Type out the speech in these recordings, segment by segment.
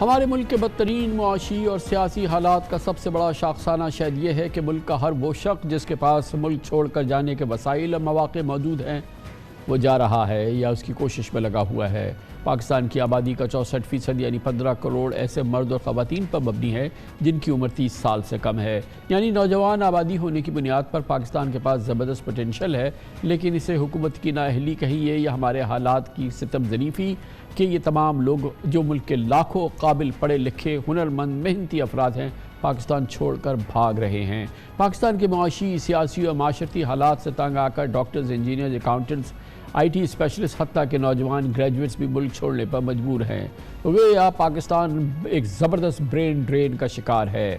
ہمارے ملک کے بدترین معاشی اور سیاسی حالات کا سب سے بڑا شاخسانہ شاید یہ ہے کہ ملک کا ہر وہ شخص جس کے پاس ملک چھوڑ کر جانے کے وسائل اور مواقع موجود ہیں وہ جا رہا ہے یا اس کی کوشش میں لگا ہوا ہے۔ پاکستان کی آبادی کا 64% یعنی 15 کروڑ ایسے مرد اور خواتین پر مبنی ہے جن کی عمر 30 سال سے کم ہے، یعنی نوجوان آبادی ہونے کی بنیاد پر پاکستان کے پاس زبردست پوٹینشل ہے، لیکن اسے حکومت کی نااہلی کہیے یا ہمارے حالات کی ستم ظریفی کہ یہ تمام لوگ جو ملک کے لاکھوں قابل پڑھے لکھے ہنرمند محنتی افراد ہیں پاکستان چھوڑ کر بھاگ رہے ہیں۔ پاکستان کے معاشی، سیاسی اور معاشرتی حالات سے تنگ آ کر doctors, engineers, accountants, IT specialist حتیٰ کہ نوجوان گریجویٹس بھی ملک چھوڑنے پر مجبور ہیں۔ گویا پاکستان ایک زبردست برین ڈرین کا شکار ہے۔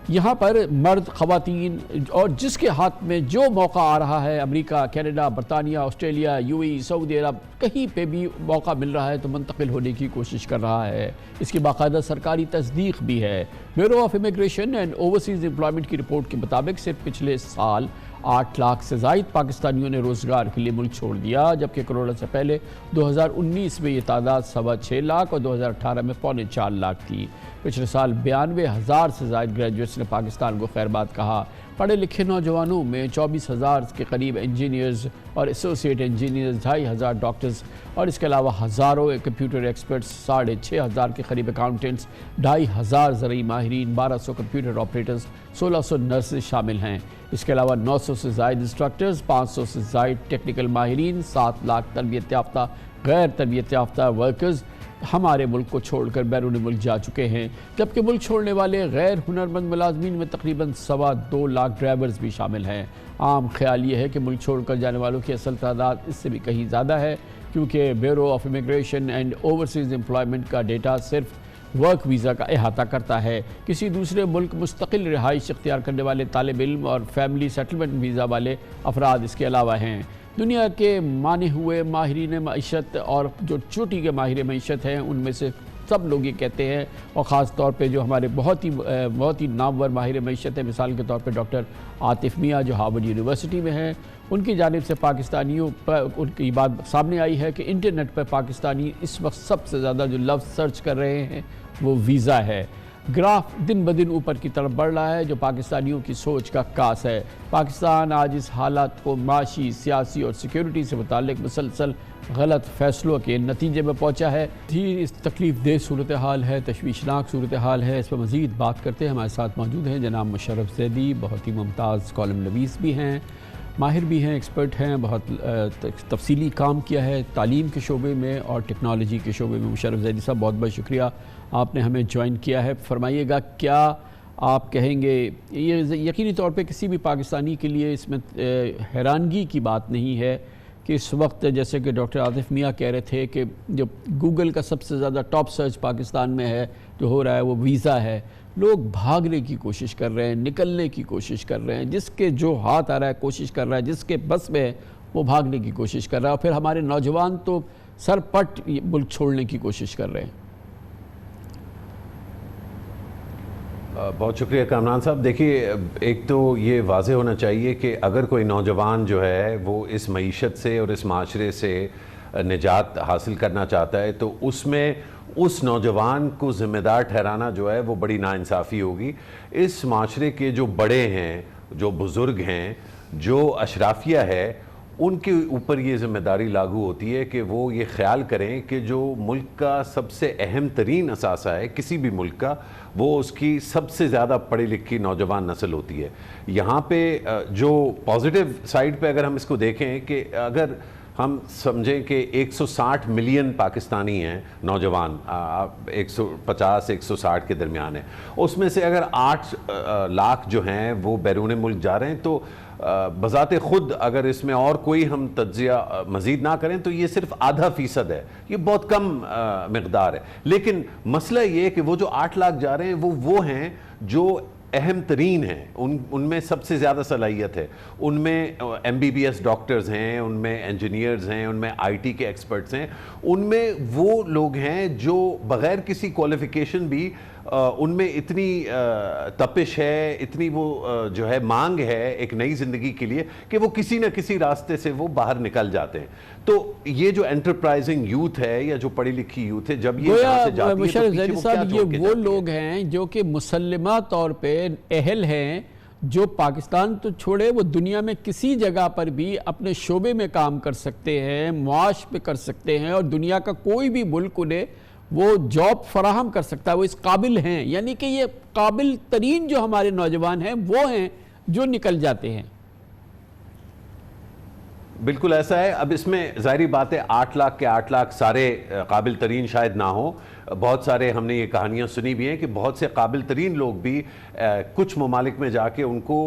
یہاں پر مرد، خواتین اور جس کے ہاتھ میں جو موقع آ رہا ہے، امریکہ، کینیڈا، برطانیہ، آسٹریلیا، UAE، سعودی عرب، کہیں پہ بھی موقع مل رہا ہے تو منتقل ہونے کی کوشش کر رہا ہے۔ اس کی باقاعدہ سرکاری تصدیق بھی ہے۔ Bureau of immigration and overseas employment کی رپورٹ کے مطابق صرف پچھلے سال 8 لاکھ سے زائد پاکستانیوں نے روزگار کے لیے ملک چھوڑ دیا، جبکہ کروڑا سے پہلے 2019 میں یہ تعداد 6.25 لاکھ اور 2018 میں 3.25 لاکھ تھی۔ پچھلے سال 92,000 سے زائد گریجویٹس نے پاکستان کو خیر بات کہا۔ پڑھے لکھے نوجوانوں میں 24,000 کے قریب انجینئرز اور ایسوسیٹ انجینئرز، 2,500 ڈاکٹرز اور اس کے علاوہ ہزاروں کمپیوٹر ایکسپرٹس، 6,500 کے قریب اکاؤنٹنٹس، 2,500 زرعی ماہرین، 1,200 کمپیوٹر آپریٹرز، 1,600 نرسز شامل ہیں۔ اس کے علاوہ 900 سے زائد انسٹرکٹرز، 500 سے زائد ٹیکنیکل ماہرین، 7 لاکھ تربیت یافتہ، غیر تربیت یافتہ ورکرز ہمارے ملک کو چھوڑ کر بیرون ملک جا چکے ہیں، جبکہ ملک چھوڑنے والے غیر ہنرمند ملازمین میں تقریباً 2.25 لاکھ ڈرائیورز بھی شامل ہیں۔ عام خیال یہ ہے کہ ملک چھوڑ کر جانے والوں کی اصل تعداد اس سے بھی کہیں زیادہ ہے، کیونکہ bureau of immigration and overseas employment کا ڈیٹا صرف ورک ویزا کا احاطہ کرتا ہے۔ کسی دوسرے ملک مستقل رہائش اختیار کرنے والے طالب علم اور فیملی سیٹلمنٹ ویزا والے افراد اس کے علاوہ ہیں۔ دنیا کے مانے ہوئے ماہرین معیشت اور جو چوٹی کے ماہر معیشت ہیں ان میں سے سب لوگ یہ کہتے ہیں، اور خاص طور پہ جو ہمارے بہت ہی نامور ماہر معیشت ہیں، مثال کے طور پہ ڈاکٹر عاطف میاں جو ہارورڈ یونیورسٹی میں ہیں، ان کی جانب سے پاکستانیوں پر ان کی بات سامنے آئی ہے کہ انٹرنیٹ پر پاکستانی اس وقت سب سے زیادہ جو لفظ سرچ کر رہے ہیں وہ ویزا ہے۔ گراف دن بدن اوپر کی طرف بڑھ رہا ہے جو پاکستانیوں کی سوچ کا عکاس ہے۔ پاکستان آج اس حالات کو معاشی، سیاسی اور سیکیورٹی سے متعلق مسلسل غلط فیصلوں کے نتیجے میں پہنچا ہے۔ اس تکلیف دہ صورتحال ہے، تشویشناک صورتحال ہے، اس پر مزید بات کرتے ہیں۔ ہمارے ساتھ موجود ہیں جناب مشرف زیدی، بہت ہی ممتاز کالم نویس بھی ہیں، ماہر بھی ہیں، ایکسپرٹ ہیں، بہت تفصیلی کام کیا ہے تعلیم کے شعبے میں اور ٹیکنالوجی کے شعبے میں۔ مشرف زیدی صاحب بہت بہت شکریہ، آپ نے ہمیں جوائن کیا ہے۔ فرمائیے گا کیا آپ کہیں گے، یہ یقینی طور پہ کسی بھی پاکستانی کے لیے اس میں حیرانگی کی بات نہیں ہے کہ اس وقت جیسے کہ ڈاکٹر عاطف میاں کہہ رہے تھے کہ جو گوگل کا سب سے زیادہ ٹاپ سرچ پاکستان میں ہے جو ہو رہا ہے وہ ویزا ہے۔ لوگ بھاگنے کی کوشش کر رہے ہیں، نکلنے کی کوشش کر رہے ہیں، جس کے جو ہاتھ آ رہا ہے کوشش کر رہا ہے، جس کے بس میں ہے وہ بھاگنے کی کوشش کر رہا ہے، اور پھر ہمارے نوجوان تو سر پٹ ملک چھوڑنے کی کوشش کر رہے ہیں۔ بہت شکریہ کامران صاحب۔ دیکھیے، ایک تو یہ واضح ہونا چاہیے کہ اگر کوئی نوجوان جو ہے وہ اس معیشت سے اور اس معاشرے سے نجات حاصل کرنا چاہتا ہے تو اس میں اس نوجوان کو ذمہ دار ٹھہرانا جو ہے وہ بڑی ناانصافی ہوگی۔ اس معاشرے کے جو بڑے ہیں، جو بزرگ ہیں، جو اشرافیہ ہے، ان کے اوپر یہ ذمہ داری لاگو ہوتی ہے کہ وہ یہ خیال کریں کہ جو ملک کا سب سے اہم ترین اثاثہ ہے کسی بھی ملک کا، وہ اس کی سب سے زیادہ پڑھی لکھی نوجوان نسل ہوتی ہے۔ یہاں پہ جو پازیٹیو سائیڈ پہ اگر ہم اس کو دیکھیں کہ اگر ہم سمجھیں کہ 160 ملین پاکستانی ہیں نوجوان، 150-160 کے درمیان ہیں، اس میں سے اگر 8 لاکھ جو ہیں وہ بیرون ملک جا رہے ہیں تو بذات خود اگر اس میں اور کوئی ہم تجزیہ مزید نہ کریں تو یہ صرف ½ ہے، یہ بہت کم مقدار ہے۔ لیکن مسئلہ یہ ہے کہ وہ جو 8 لاکھ جا رہے ہیں وہ ہیں جو اہم ترین ہیں، ان میں سب سے زیادہ صلاحیت ہے، ان میں MBBS ڈاکٹرز ہیں، ان میں انجینئرز ہیں، ان میں IT کے ایکسپرٹس ہیں، ان میں وہ لوگ ہیں جو بغیر کسی کوالیفیکیشن بھی ان میں اتنی تپش ہے، اتنی وہ جو ہے مانگ ہے ایک نئی زندگی کے لیے کہ وہ کسی نہ کسی راستے سے وہ باہر نکل جاتے ہیں. تو یہ جو انٹرپرائزنگ یوتھ ہے یا جو پڑھی لکھی یوتھ ہے، جب یہ یہاں سے جاتی ہے تو مشرف پیچھے زیدی وہ کیا صاحب، چھوڑ کے یہ وہ جاتی ہے؟ لوگ ہیں جو کہ مسلمہ طور پہ اہل ہیں، جو پاکستان تو چھوڑے وہ دنیا میں کسی جگہ پر بھی اپنے شعبے میں کام کر سکتے ہیں، معاش پہ کر سکتے ہیں، اور دنیا کا کوئی بھی ملک انہیں وہ جاب فراہم کر سکتا ہے، وہ اس قابل ہیں. یعنی کہ یہ قابل ترین جو ہمارے نوجوان ہیں وہ ہیں جو نکل جاتے ہیں. بالکل ایسا ہے. اب اس میں ظاہری بات ہے 8 لاکھ کے 8 لاکھ سارے قابل ترین شاید نہ ہوں. بہت سارے ہم نے یہ کہانیاں سنی بھی ہیں کہ بہت سے قابل ترین لوگ بھی کچھ ممالک میں جا کے ان کو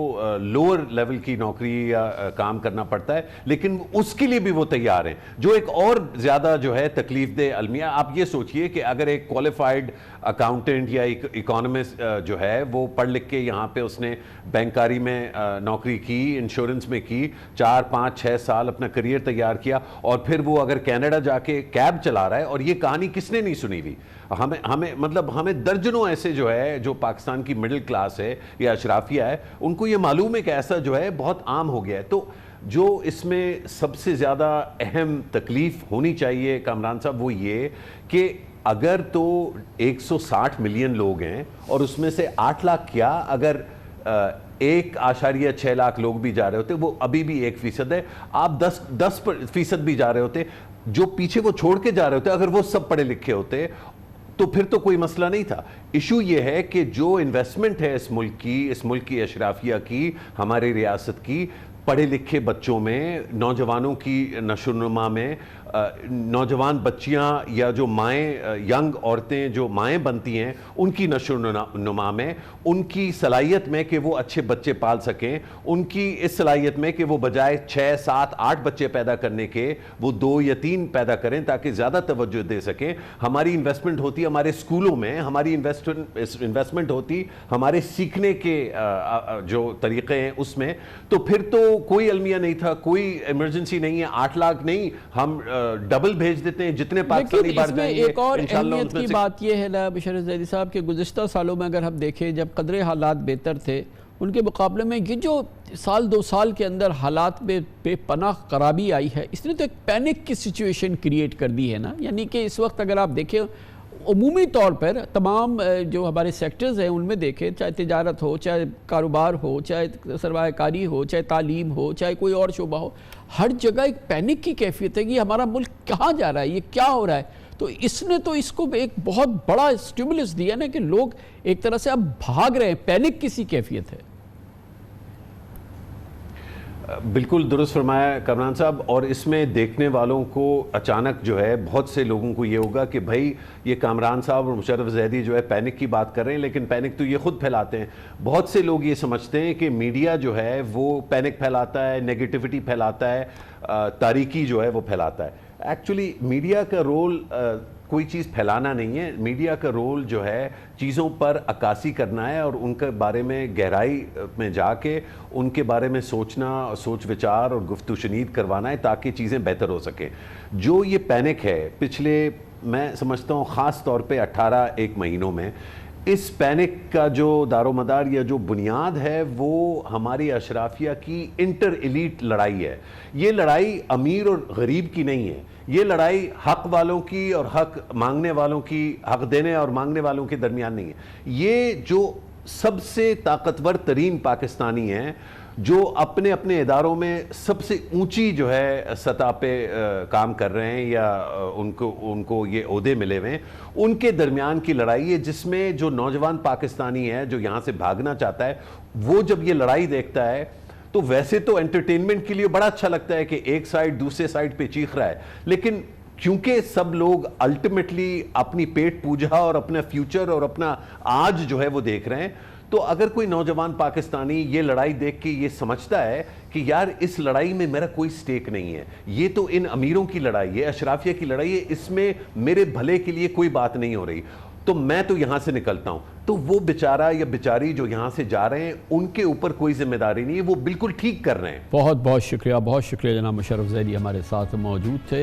لوور لیول کی نوکری یا کام کرنا پڑتا ہے، لیکن اس کے لیے بھی وہ تیار ہیں، جو ایک اور زیادہ جو ہے تکلیف دہ المیہ. آپ یہ سوچئے کہ اگر ایک کوالیفائڈ اکاؤنٹنٹ یا اکانومسٹ جو ہے وہ پڑھ لکھ کے یہاں پہ اس نے بینکاری میں نوکری کی، انشورنس میں کی، 4 5 6 سال اپنا کریئر تیار کیا، اور پھر وہ اگر کینیڈا جا کے کیب چلا رہا ہے. اور یہ کہانی کس نے نہیں سنی ہوئی؟ ہمیں درجنوں ایسے جو ہے جو پاکستان کی مڈل کلاس ہے یا اشرافیہ ہے، ان کو یہ معلوم ہے کہ ایسا جو ہے بہت عام ہو گیا ہے. تو جو اس میں سب سے زیادہ اہم تکلیف ہونی چاہیے کامران صاحب وہ یہ کہ اگر تو 160 ملین لوگ ہیں اور اس میں سے 8 لاکھ کیا اگر 1.6 لاکھ لوگ بھی جا رہے ہوتے، وہ ابھی بھی 1% ہے. آپ 10% بھی جا رہے ہوتے، جو پیچھے وہ چھوڑ کے جا رہے ہوتے، اگر وہ سب پڑھے لکھے ہوتے تو پھر تو کوئی مسئلہ نہیں تھا. ایشو یہ ہے کہ جو انویسٹمنٹ ہے اس ملک کی اشرافیہ کی، ہماری ریاست کی، پڑھے لکھے بچوں میں، نوجوانوں کی نشو و نما میں، نوجوان بچیاں یا جو مائیں، ینگ عورتیں جو مائیں بنتی ہیں، ان کی نشو و نما میں، ان کی صلاحیت میں کہ وہ اچھے بچے پال سکیں، ان کی اس صلاحیت میں کہ وہ بجائے 6 7 8 بچے پیدا کرنے کے وہ 2 یا 3 پیدا کریں تاکہ زیادہ توجہ دے سکیں. ہماری انویسٹمنٹ ہوتی ہے ہمارے اسکولوں میں، ہماری انویسٹمنٹ ہوتی ہمارے سیکھنے کے جو طریقے ہیں اس میں. تو پھر تو کوئی المیہ نہیں تھا، کوئی ایمرجنسی نہیں ہے. 8 لاکھ نہیں، ہم ڈبل بھیج دیتے ہیں جتنے پاکستانی بڑھ جائیں گے. ایک اور اہمیت کی بات یہ ہے نا مشرف زیدی صاحب کہ گزشتہ سالوں میں اگر ہم دیکھیں جب قدرے حالات بہتر تھے، ان کے مقابلے میں یہ جو 1-2 سال کے اندر حالات میں بے پناہ خرابی آئی ہے، اس نے تو ایک پینک کی سچویشن کریٹ کر دی ہے نا. یعنی کہ اس وقت اگر آپ دیکھیں عمومی طور پر تمام جو ہمارے سیکٹرز ہیں ان میں دیکھیں، چاہے تجارت ہو، چاہے کاروبار ہو، چاہے سرمایہ کاری ہو، چاہے تعلیم ہو، چاہے کوئی اور شعبہ ہو، ہر جگہ ایک پینک کی کیفیت ہے کہ ہمارا ملک کہاں جا رہا ہے، یہ کیا ہو رہا ہے. تو اس نے تو اس کو ایک بہت بڑا اسٹیمولس دیا نا کہ لوگ ایک طرح سے اب بھاگ رہے ہیں، پینک کسی کیفیت ہے. بالکل درست فرمایا کامران صاحب. اور اس میں دیکھنے والوں کو اچانک جو ہے بہت سے لوگوں کو یہ ہوگا کہ بھائی یہ کامران صاحب اور مشرف زیدی جو ہے پینک کی بات کر رہے ہیں، لیکن پینک تو یہ خود پھیلاتے ہیں. بہت سے لوگ یہ سمجھتے ہیں کہ میڈیا جو ہے وہ پینک پھیلاتا ہے، نیگیٹیوٹی پھیلاتا ہے، تاریکی جو ہے وہ پھیلاتا ہے. ایکچولی میڈیا کا رول کوئی چیز پھیلانا نہیں ہے. میڈیا کا رول جو ہے چیزوں پر عکاسی کرنا ہے اور ان کے بارے میں گہرائی میں جا کے ان کے بارے میں سوچنا، سوچ وچار اور گفت و شنید کروانا ہے تاکہ چیزیں بہتر ہو سکیں. جو یہ پینک ہے پچھلے میں سمجھتا ہوں خاص طور پہ 18 مہینوں میں، اس پینک کا جو دار و مدار یا جو بنیاد ہے وہ ہماری اشرافیہ کی انٹر ایلیٹ لڑائی ہے. یہ لڑائی امیر اور غریب کی نہیں ہے، یہ لڑائی حق والوں کی اور حق مانگنے والوں کی، حق دینے اور مانگنے والوں کے درمیان نہیں ہے. یہ جو سب سے طاقتور ترین پاکستانی ہیں، جو اپنے اپنے اداروں میں سب سے اونچی جو ہے سطح پہ کام کر رہے ہیں یا ان کو یہ عہدے ملے ہوئے ہیں، ان کے درمیان کی لڑائی ہے، جس میں جو نوجوان پاکستانی ہے جو یہاں سے بھاگنا چاہتا ہے، وہ جب یہ لڑائی دیکھتا ہے تو ویسے تو انٹرٹینمنٹ کے لیے بڑا اچھا لگتا ہے کہ ایک سائیڈ دوسرے سائیڈ پہ چیخ رہا ہے، لیکن کیونکہ سب لوگ الٹیمیٹلی اپنی پیٹ پوجا اور اپنا فیوچر اور اپنا آج جو ہے وہ دیکھ رہے ہیں، تو اگر کوئی نوجوان پاکستانی یہ لڑائی دیکھ کے یہ سمجھتا ہے کہ یار اس لڑائی میں میرا کوئی سٹیک نہیں ہے، یہ تو ان امیروں کی لڑائی ہے، اشرافیہ کی لڑائی ہے، اس میں میرے بھلے کے لیے کوئی بات نہیں ہو رہی، تو میں تو یہاں سے نکلتا ہوں، تو وہ بیچارہ یا بیچاری جو یہاں سے جا رہے ہیں ان کے اوپر کوئی ذمہ داری نہیں ہے، وہ بالکل ٹھیک کر رہے ہیں. بہت بہت شکریہ جناب مشرف زیدی ہمارے ساتھ موجود تھے.